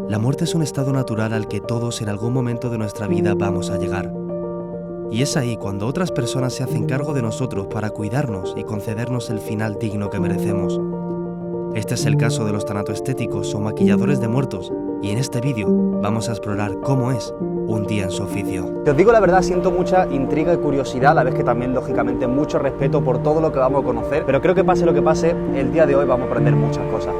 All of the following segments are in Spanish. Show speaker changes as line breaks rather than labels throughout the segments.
La muerte es un estado natural al que todos en algún momento de nuestra vida vamos a llegar. Y es ahí cuando otras personas se hacen cargo de nosotros para cuidarnos y concedernos el final digno que merecemos. Este es el caso de los tanatoestéticos o maquilladores de muertos, y en este vídeo vamos a explorar cómo es un día en su oficio.
Si os digo la verdad, siento mucha intriga y curiosidad, a la vez que también, lógicamente, mucho respeto por todo lo que vamos a conocer, pero creo que pase lo que pase, el día de hoy vamos a aprender muchas cosas.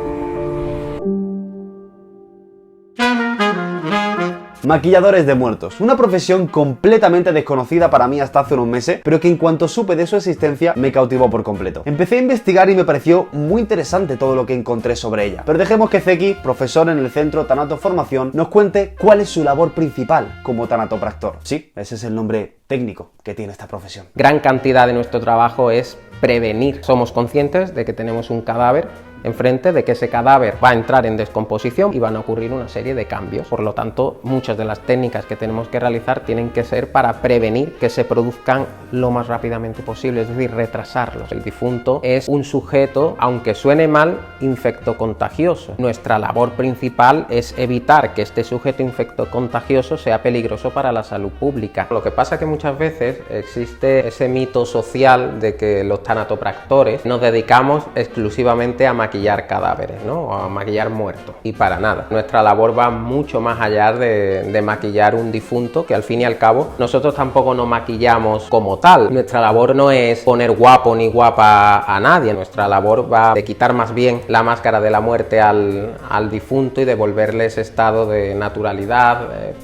Maquilladores de muertos, una profesión completamente desconocida para mí hasta hace unos meses, pero que en cuanto supe de su existencia me cautivó por completo. Empecé a investigar y me pareció muy interesante todo lo que encontré sobre ella. Pero dejemos que Zeki, profesor en el Centro Tanato Formación, nos cuente cuál es su labor principal como tanatopractor. Sí, ese es el nombre técnico que tiene esta profesión.
Gran cantidad de nuestro trabajo es prevenir. Somos conscientes de que tenemos un cadáver enfrente, de que ese cadáver va a entrar en descomposición y van a ocurrir una serie de cambios. Por lo tanto, muchas de las técnicas que tenemos que realizar tienen que ser para prevenir que se produzcan lo más rápidamente posible, es decir, retrasarlos. El difunto es un sujeto, aunque suene mal, infectocontagioso. Nuestra labor principal es evitar que este sujeto infectocontagioso sea peligroso para la salud pública. Lo que pasa es que muchas veces existe ese mito social de que los tanatopractores nos dedicamos exclusivamente a maquillar cadáveres, ¿no? O a maquillar muertos. Y para nada. Nuestra labor va mucho más allá de maquillar un difunto, que al fin y al cabo nosotros tampoco nos maquillamos como tal. Nuestra labor no es poner guapo ni guapa a nadie. Nuestra labor va de quitar más bien la máscara de la muerte al difunto y devolverle ese estado de naturalidad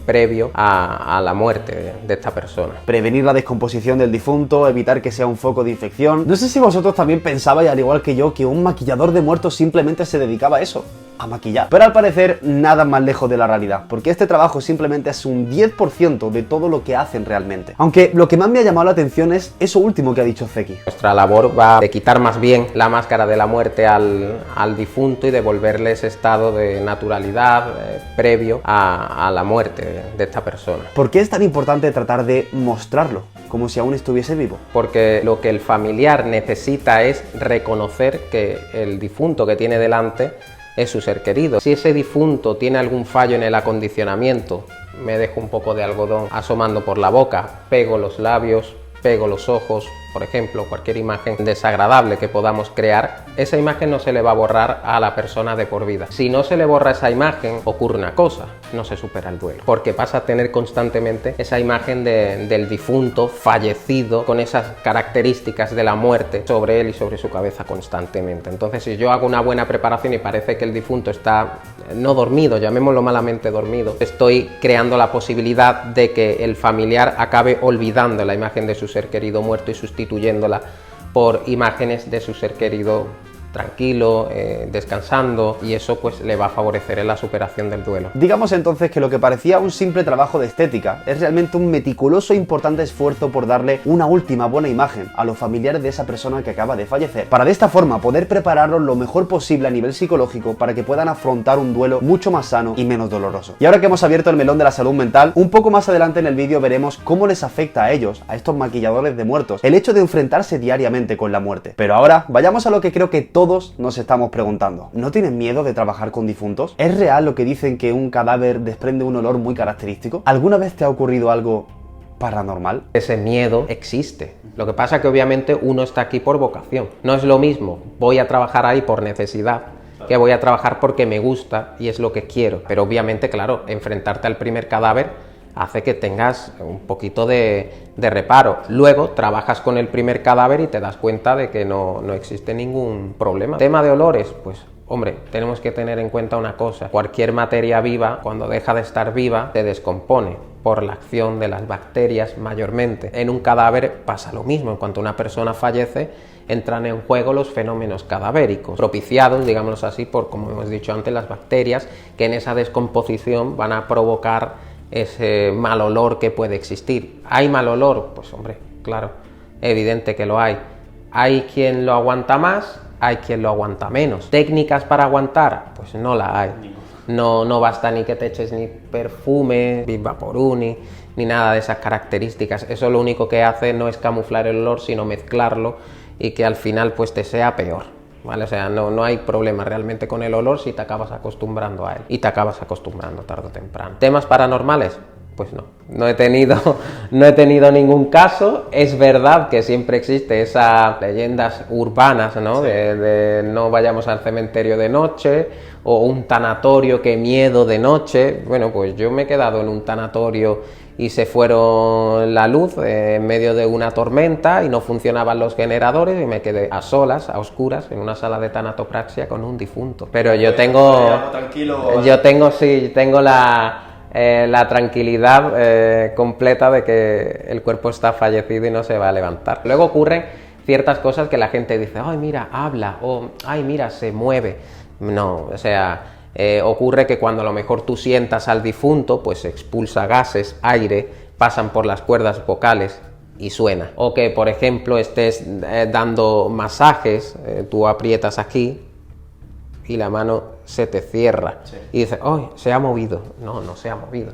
previo a la muerte de esta persona.
Prevenir la descomposición del difunto, evitar que sea un foco de infección. No sé si vosotros también pensabais, al igual que yo, que un maquillador de muertos simplemente se dedicaba a eso, a maquillar. Pero al parecer nada más lejos de la realidad, porque este trabajo simplemente es un 10% de todo lo que hacen realmente. Aunque lo que más me ha llamado la atención es eso último que ha dicho Zeki.
Nuestra labor va de quitar más bien la máscara de la muerte al difunto y devolverle ese estado de naturalidad previo a la muerte de esta persona.
¿Por qué es tan importante tratar de mostrarlo como si aún estuviese vivo?
Porque lo que el familiar necesita es reconocer que el difunto que tiene delante es su ser querido. Si ese difunto tiene algún fallo en el acondicionamiento, me dejo un poco de algodón asomando por la boca, pego los labios, pego los ojos, por ejemplo, cualquier imagen desagradable que podamos crear, esa imagen no se le va a borrar a la persona de por vida. Si no se le borra esa imagen, ocurre una cosa, no se supera el duelo, porque pasa a tener constantemente esa imagen del difunto fallecido con esas características de la muerte sobre él y sobre su cabeza constantemente. Entonces, si yo hago una buena preparación y parece que el difunto está no dormido, llamémoslo malamente dormido, estoy creando la posibilidad de que el familiar acabe olvidando la imagen de su ser querido muerto y sustituyéndola por imágenes de su ser querido tranquilo, descansando, y eso pues le va a favorecer en la superación del duelo.
Digamos entonces que lo que parecía un simple trabajo de estética es realmente un meticuloso e importante esfuerzo por darle una última buena imagen a los familiares de esa persona que acaba de fallecer, para de esta forma poder prepararlos lo mejor posible a nivel psicológico para que puedan afrontar un duelo mucho más sano y menos doloroso. Y ahora que hemos abierto el melón de la salud mental, un poco más adelante en el vídeo veremos cómo les afecta a ellos, a estos maquilladores de muertos, el hecho de enfrentarse diariamente con la muerte. Pero ahora vayamos a lo que creo que todos nos estamos preguntando. ¿No tienen miedo de trabajar con difuntos? ¿Es real lo que dicen que un cadáver desprende un olor muy característico? ¿Alguna vez te ha ocurrido algo paranormal?
Ese miedo existe. Lo que pasa es que obviamente uno está aquí por vocación. No es lo mismo, voy a trabajar ahí por necesidad, que voy a trabajar porque me gusta y es lo que quiero. Pero obviamente, claro, enfrentarte al primer cadáver hace que tengas un poquito de reparo. Luego trabajas con el primer cadáver y te das cuenta de que no existe ningún problema. Tema de olores, pues hombre, tenemos que tener en cuenta una cosa. Cualquier materia viva, cuando deja de estar viva, se descompone por la acción de las bacterias mayormente. En un cadáver pasa lo mismo. En cuanto una persona fallece, entran en juego los fenómenos cadavéricos, propiciados, digámoslo así, por, como hemos dicho antes, las bacterias, que en esa descomposición van a provocar ese mal olor que puede existir. ¿Hay mal olor? Pues hombre, claro, evidente que lo hay. Hay quien lo aguanta más, hay quien lo aguanta menos. ¿Técnicas para aguantar? Pues no la hay. No basta ni que te eches ni perfume, Big Vaporuni, ni nada de esas características. Eso lo único que hace no es camuflar el olor, sino mezclarlo y que al final pues te sea peor. ¿vale? O sea, no hay problema realmente con el olor si te acabas acostumbrando a él. Y te acabas acostumbrando tarde o temprano. ¿Temas paranormales? Pues no he tenido ningún caso. Es verdad que siempre existe esas leyendas urbanas, ¿no? Sí. De no vayamos al cementerio de noche, o un tanatorio, qué miedo de noche. Bueno, pues yo me he quedado en un tanatorio y se fueron la luz en medio de una tormenta y no funcionaban los generadores y me quedé a solas, a oscuras, en una sala de tanatopraxia con un difunto. Pero yo tengo la tranquilidad completa de que el cuerpo está fallecido y no se va a levantar. Luego ocurren ciertas cosas que la gente dice, ay mira, habla, o ay mira, se mueve. No, o sea, ocurre que cuando a lo mejor tú sientas al difunto, pues expulsa gases, aire, pasan por las cuerdas vocales y suena. O que, por ejemplo, estés dando masajes, tú aprietas aquí y la mano se te cierra, sí. Y dices, ¡ay, se ha movido! No se ha movido.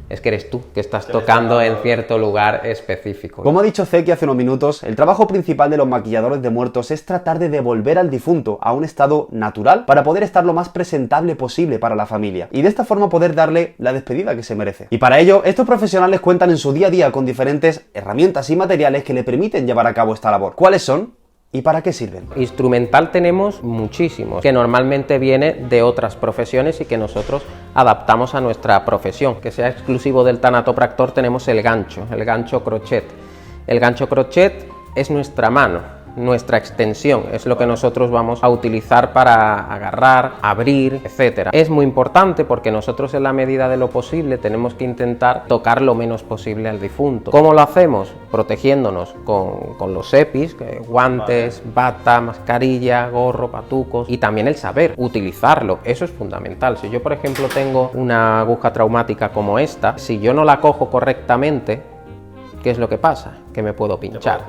Es que eres tú que estás tocando en cierto lugar específico.
Como ha dicho Zeki hace unos minutos, el trabajo principal de los maquilladores de muertos es tratar de devolver al difunto a un estado natural para poder estar lo más presentable posible para la familia y de esta forma poder darle la despedida que se merece. Y para ello, estos profesionales cuentan en su día a día con diferentes herramientas y materiales que le permiten llevar a cabo esta labor. ¿Cuáles son? ¿Y para qué sirven?
Instrumental tenemos muchísimos, que normalmente viene de otras profesiones y que nosotros adaptamos a nuestra profesión. Que sea exclusivo del tanatopractor tenemos el gancho crochet. El gancho crochet es nuestra mano, nuestra extensión, es lo que nosotros vamos a utilizar para agarrar, abrir, etc. Es muy importante porque nosotros en la medida de lo posible tenemos que intentar tocar lo menos posible al difunto. ¿Cómo lo hacemos? Protegiéndonos con los EPIs, guantes, bata, mascarilla, gorro, patucos, y también el saber utilizarlo, eso es fundamental. Si yo, por ejemplo, tengo una aguja traumática como esta, si yo no la cojo correctamente, ¿qué es lo que pasa? Que me puedo pinchar.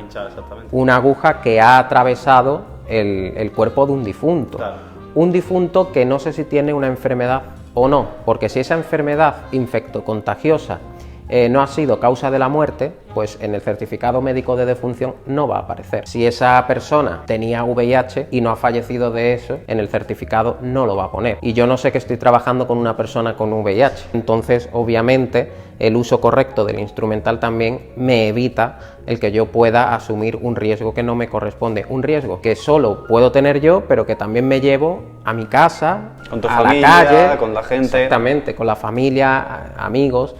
Una aguja que ha atravesado el cuerpo de un difunto. Claro. Un difunto que no sé si tiene una enfermedad o no, porque si esa enfermedad infectocontagiosa no ha sido causa de la muerte, pues en el certificado médico de defunción no va a aparecer. Si esa persona tenía VIH y no ha fallecido de eso, en el certificado no lo va a poner. Y yo no sé que estoy trabajando con una persona con VIH. Entonces, obviamente, el uso correcto del instrumental también me evita el que yo pueda asumir un riesgo que no me corresponde. Un riesgo que solo puedo tener yo, pero que también me llevo a mi casa,
con tu
a
familia,
la calle,
con la gente.
Exactamente, con la familia, amigos,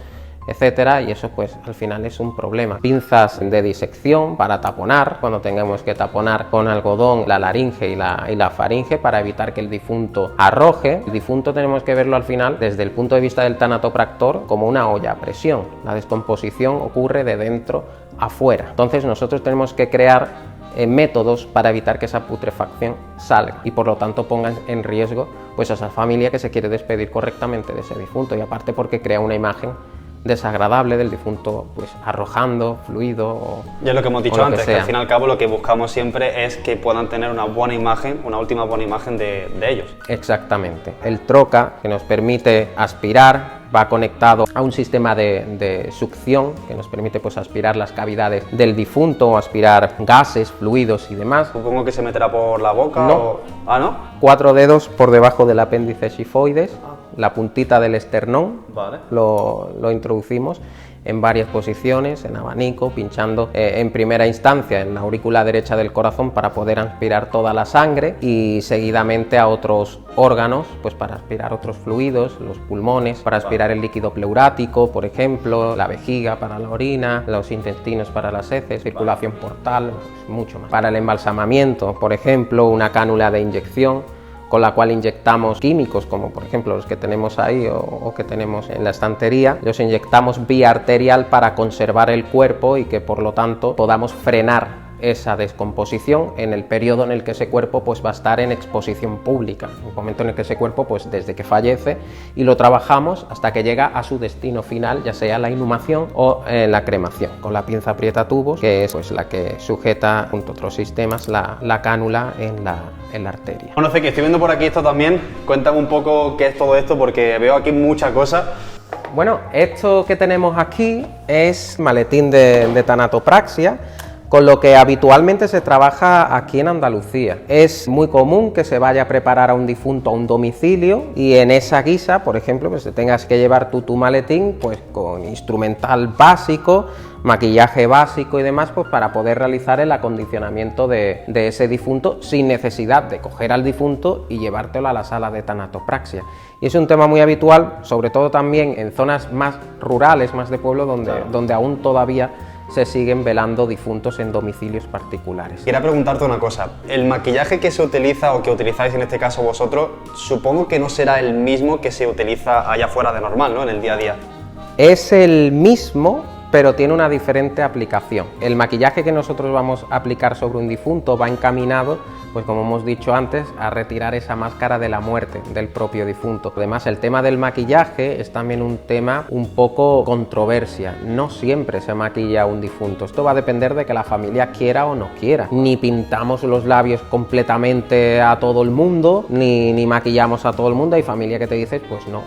etcétera, y eso pues al final es un problema. Pinzas de disección para taponar, cuando tengamos que taponar con algodón la laringe y la faringe para evitar que el difunto arroje. El difunto tenemos que verlo al final desde el punto de vista del tanatopractor como una olla a presión. La descomposición ocurre de dentro afuera. Entonces nosotros tenemos que crear métodos para evitar que esa putrefacción salga y por lo tanto pongan en riesgo pues a esa familia que se quiere despedir correctamente de ese difunto, y aparte porque crea una imagen desagradable del difunto pues arrojando fluido
y es lo que hemos dicho antes, que al fin y al cabo lo que buscamos siempre es que puedan tener una buena imagen, una última buena imagen de ellos.
Exactamente. El troca, que nos permite aspirar, va conectado a un sistema de succión que nos permite pues aspirar las cavidades del difunto, aspirar gases, fluidos y demás.
Supongo que se meterá por la boca.
No.
O... ¿Ah, no?
4 dedos por debajo del apéndice xifoides, la puntita del esternón,
vale.
Lo introducimos en varias posiciones, en abanico, pinchando en primera instancia en la aurícula derecha del corazón para poder aspirar toda la sangre y seguidamente a otros órganos, pues para aspirar otros fluidos, los pulmones, para aspirar el líquido pleurático, por ejemplo, la vejiga para la orina, los intestinos para las heces, circulación portal, mucho más. Para el embalsamamiento, por ejemplo, una cánula de inyección con la cual inyectamos químicos, como por ejemplo los que tenemos ahí o que tenemos en la estantería. Los inyectamos vía arterial para conservar el cuerpo y que por lo tanto podamos frenar esa descomposición en el periodo en el que ese cuerpo pues va a estar en exposición pública, un momento en el que ese cuerpo pues desde que fallece, y lo trabajamos hasta que llega a su destino final, ya sea la inhumación o la cremación, con la pinza aprieta-tubos, que es pues la que sujeta junto a otros sistemas la cánula en la arteria.
Bueno, Zeki, estoy viendo por aquí esto también, cuéntame un poco qué es todo esto porque veo aquí mucha cosa.
Bueno, esto que tenemos aquí es maletín de tanatopraxia. con lo que habitualmente se trabaja aquí en Andalucía. Es muy común que se vaya a preparar a un difunto a un domicilio y en esa guisa, por ejemplo, pues te tengas que llevar tu maletín pues con instrumental básico, maquillaje básico y demás, pues para poder realizar el acondicionamiento de ese difunto sin necesidad de coger al difunto y llevártelo a la sala de tanatopraxia. Y es un tema muy habitual, sobre todo también en zonas más rurales, más de pueblo, donde aún todavía se siguen velando difuntos en domicilios particulares.
Quería preguntarte una cosa, el maquillaje que se utiliza o que utilizáis en este caso vosotros, supongo que no será el mismo que se utiliza allá afuera de normal, ¿no? En el día a día.
Es el mismo, pero tiene una diferente aplicación. El maquillaje que nosotros vamos a aplicar sobre un difunto va encaminado, pues como hemos dicho antes, a retirar esa máscara de la muerte del propio difunto. Además, el tema del maquillaje es también un tema un poco controversia. No siempre se maquilla a un difunto. Esto va a depender de que la familia quiera o no quiera. Ni pintamos los labios completamente a todo el mundo, ni maquillamos a todo el mundo. Hay familia que te dice, pues no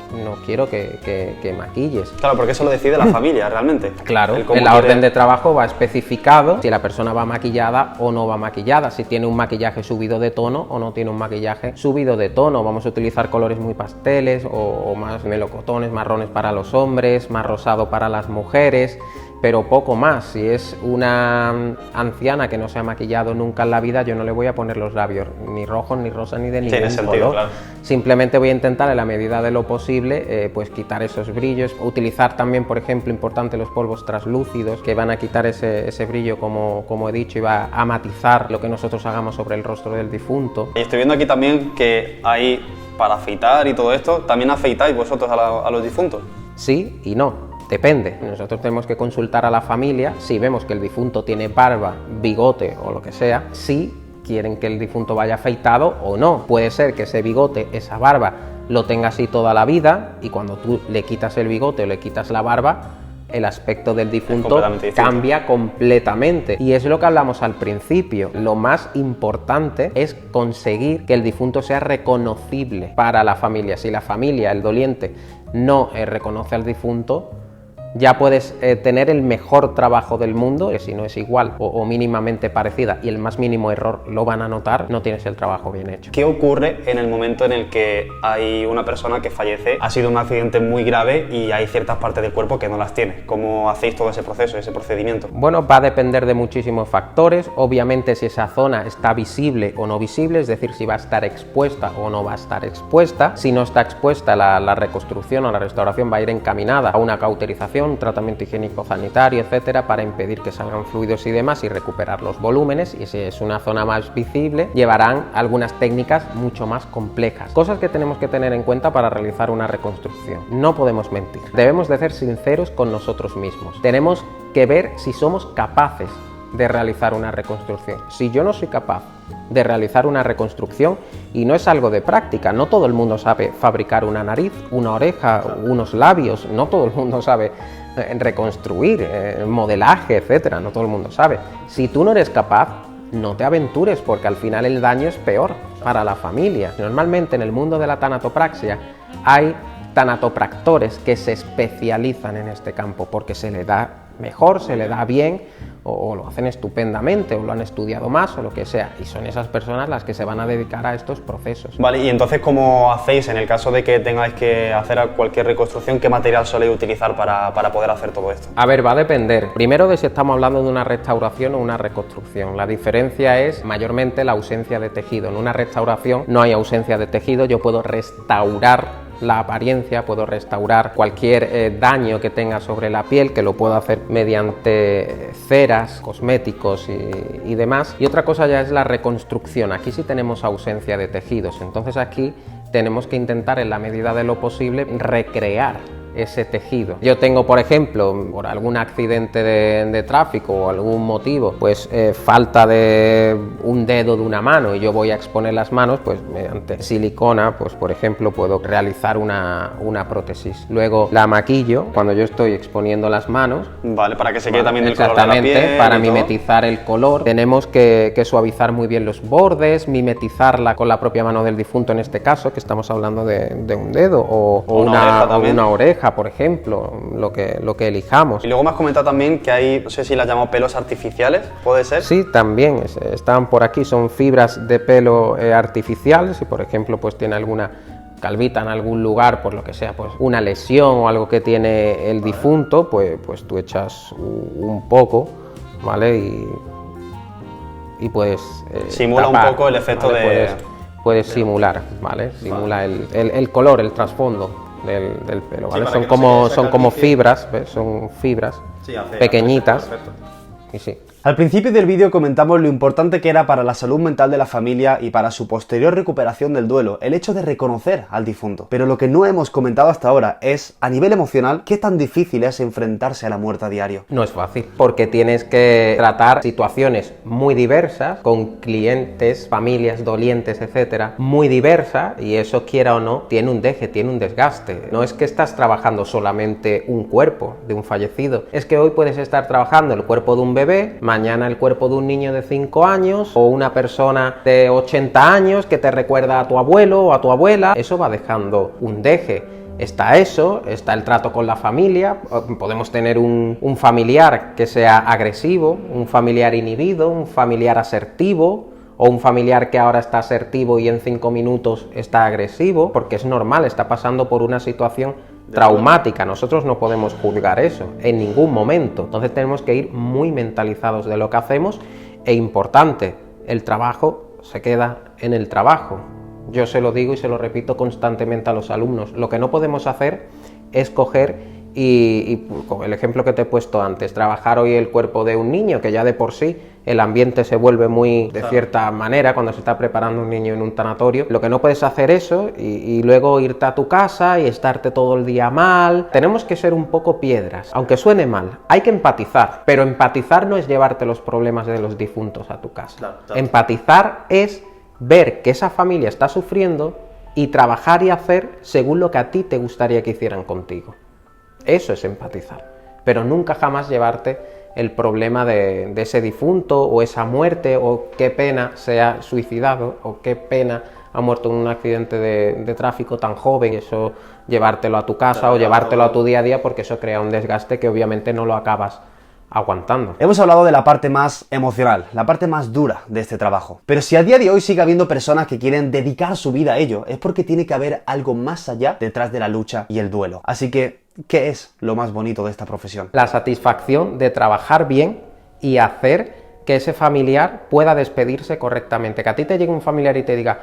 quiero que maquilles.
Claro, porque eso lo decide la familia realmente.
Claro, en la orden de trabajo va especificado si la persona va maquillada o no va maquillada, si tiene un maquillaje subido de tono o no tiene un maquillaje subido de tono. Vamos a utilizar colores muy pasteles o más melocotones, marrones para los hombres, más rosado para las mujeres, pero poco más. Si es una anciana que no se ha maquillado nunca en la vida, yo no le voy a poner los labios ni rojos, ni rosas, ni de ningún color. Claro. Simplemente voy a intentar, en la medida de lo posible, pues quitar esos brillos. Utilizar también, por ejemplo, importante, los polvos translúcidos, que van a quitar ese brillo, como he dicho, y va a matizar lo que nosotros hagamos sobre el rostro del difunto.
Y estoy viendo aquí también que hay, para afeitar y todo esto, ¿también afeitáis vosotros a los difuntos?
Sí y no. Depende, nosotros tenemos que consultar a la familia si vemos que el difunto tiene barba, bigote o lo que sea, si quieren que el difunto vaya afeitado o no. Puede ser que ese bigote, esa barba, lo tenga así toda la vida y cuando tú le quitas el bigote o le quitas la barba, el aspecto del difunto cambia completamente. Y es lo que hablamos al principio. Lo más importante es conseguir que el difunto sea reconocible para la familia. Si la familia, el doliente, no reconoce al difunto, ya puedes tener el mejor trabajo del mundo, que si no es igual o mínimamente parecida y el más mínimo error lo van a notar, no tienes el trabajo bien hecho.
¿Qué ocurre en el momento en el que hay una persona que fallece? Ha sido un accidente muy grave y hay ciertas partes del cuerpo que no las tiene. ¿Cómo hacéis todo ese proceso, ese procedimiento?
Bueno, va a depender de muchísimos factores. Obviamente, si esa zona está visible o no visible, es decir, si va a estar expuesta o no va a estar expuesta. Si no está expuesta, la reconstrucción o la restauración va a ir encaminada a una cauterización, un tratamiento higiénico sanitario, etcétera, para impedir que salgan fluidos y demás y recuperar los volúmenes. Y si es una zona más visible, llevarán algunas técnicas mucho más complejas. Cosas que tenemos que tener en cuenta para realizar una reconstrucción. No podemos mentir. Debemos de ser sinceros con nosotros mismos. Tenemos que ver si somos capaces de realizar una reconstrucción. Si yo no soy capaz de realizar una reconstrucción, y no es algo de práctica, no todo el mundo sabe fabricar una nariz, una oreja, unos labios, no todo el mundo sabe reconstruir, modelaje, etcétera, no todo el mundo sabe. Si tú no eres capaz, no te aventures, porque al final el daño es peor para la familia. Normalmente en el mundo de la tanatopraxia hay tanatopractores que se especializan en este campo porque se le da mejor, se le da bien, o lo hacen estupendamente, o lo han estudiado más, o lo que sea, y son esas personas las que se van a dedicar a estos procesos.
Vale, y entonces, ¿cómo hacéis en el caso de que tengáis que hacer cualquier reconstrucción? ¿Qué material soléis utilizar para poder hacer todo esto?
A ver, va a depender, primero, de si estamos hablando de una restauración o una reconstrucción. La diferencia es mayormente la ausencia de tejido. En una restauración no hay ausencia de tejido, yo puedo restaurar la apariencia, puedo restaurar cualquier daño que tenga sobre la piel, que lo puedo hacer mediante ceras, cosméticos y demás. Y otra cosa ya es la reconstrucción. Aquí sí tenemos ausencia de tejidos, entonces aquí tenemos que intentar, en la medida de lo posible, recrear ese tejido. Yo tengo, por ejemplo, por algún accidente de tráfico o algún motivo, pues falta de un dedo de una mano y yo voy a exponer las manos, pues mediante silicona, pues por ejemplo, puedo realizar una prótesis. Luego la maquillo cuando yo estoy exponiendo las manos.
Vale, para que se quede también el color de la piel.
Exactamente, para mimetizar el color. Tenemos que suavizar muy bien los bordes, mimetizarla con la propia mano del difunto, en este caso, que estamos hablando de un dedo o una oreja. pareja, por ejemplo, lo que elijamos.
Y luego me has comentado también que hay, no sé si las llamamos pelos artificiales, ¿puede ser?
Sí, también están por aquí, son fibras de pelo artificiales. Si por ejemplo pues tiene alguna calvita en algún lugar, por lo que sea, pues una lesión o algo que tiene el difunto, pues tú echas un poco, ¿vale? Y puedes
simula
tapar,
un poco el efecto,
¿vale?
de...
Puedes simular, ¿vale? Simula el color, el trasfondo del pelo, ¿vale?
Sí,
son como fibras, ¿ves? Son fibras pequeñitas. Y sí.
Al principio del vídeo comentamos lo importante que era para la salud mental de la familia y para su posterior recuperación del duelo el hecho de reconocer al difunto. Pero lo que no hemos comentado hasta ahora es, a nivel emocional, qué tan difícil es enfrentarse a la muerte a diario.
No es fácil, porque tienes que tratar situaciones muy diversas, con clientes, familias dolientes, etcétera, muy diversas, y eso, quiera o no, tiene un deje, tiene un desgaste. No es que estás trabajando solamente un cuerpo de un fallecido, es que hoy puedes estar trabajando el cuerpo de un bebé, mañana el cuerpo de un niño de 5 años o una persona de 80 años que te recuerda a tu abuelo o a tu abuela. Eso va dejando un deje. Está eso, está el trato con la familia. Podemos tener un familiar que sea agresivo, un familiar inhibido, un familiar asertivo, o un familiar que ahora está asertivo y en 5 minutos está agresivo, porque es normal, está pasando por una situación traumática. Nosotros no podemos juzgar eso en ningún momento. Entonces tenemos que ir muy mentalizados de lo que hacemos, e importante, el trabajo se queda en el trabajo. Yo se lo digo y se lo repito constantemente a los alumnos. Lo que no podemos hacer es coger y con el ejemplo que te he puesto antes, trabajar hoy el cuerpo de un niño, que ya de por sí el ambiente se vuelve muy de cierta manera cuando se está preparando un niño en un tanatorio. Lo que no puedes hacer eso y luego irte a tu casa y estarte todo el día mal. Tenemos que ser un poco piedras, aunque suene mal. Hay que empatizar, pero empatizar no es llevarte los problemas de los difuntos a tu casa. Claro. Empatizar es ver que esa familia está sufriendo y trabajar y hacer según lo que a ti te gustaría que hicieran contigo. Eso es empatizar, pero nunca jamás llevarte el problema de ese difunto o esa muerte, o qué pena se ha suicidado, o qué pena ha muerto en un accidente de tráfico tan joven. Eso llevártelo a tu casa o llevártelo a tu día a día, porque eso crea un desgaste que obviamente no lo acabas aguantando.
Hemos hablado de la parte más emocional, la parte más dura de este trabajo. Pero si a día de hoy sigue habiendo personas que quieren dedicar su vida a ello, es porque tiene que haber algo más allá detrás de la lucha y el duelo. Así que, ¿qué es lo más bonito de esta profesión?
La satisfacción de trabajar bien y hacer que ese familiar pueda despedirse correctamente. Que a ti te llegue un familiar y te diga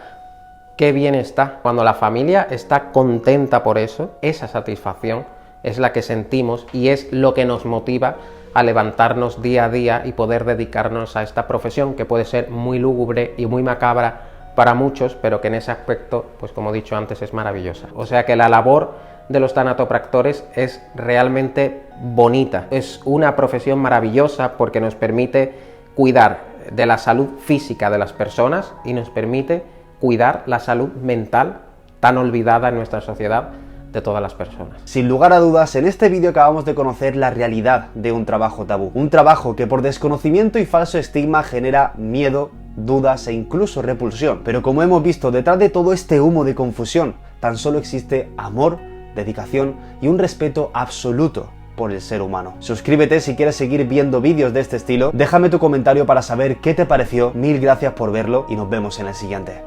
qué bien está. Cuando la familia está contenta por eso, esa satisfacción es la que sentimos y es lo que nos motiva a levantarnos día a día y poder dedicarnos a esta profesión, que puede ser muy lúgubre y muy macabra para muchos, pero que en ese aspecto, pues como he dicho antes, es maravillosa. O sea que la labor de los tanatopractores es realmente bonita. Es una profesión maravillosa porque nos permite cuidar de la salud física de las personas y nos permite cuidar la salud mental, tan olvidada en nuestra sociedad, de todas las personas.
Sin lugar a dudas, en este vídeo acabamos de conocer la realidad de un trabajo tabú. Un trabajo que por desconocimiento y falso estigma genera miedo, dudas e incluso repulsión. Pero como hemos visto, detrás de todo este humo de confusión, tan solo existe amor, dedicación y un respeto absoluto por el ser humano. Suscríbete si quieres seguir viendo vídeos de este estilo, déjame tu comentario para saber qué te pareció, mil gracias por verlo y nos vemos en el siguiente.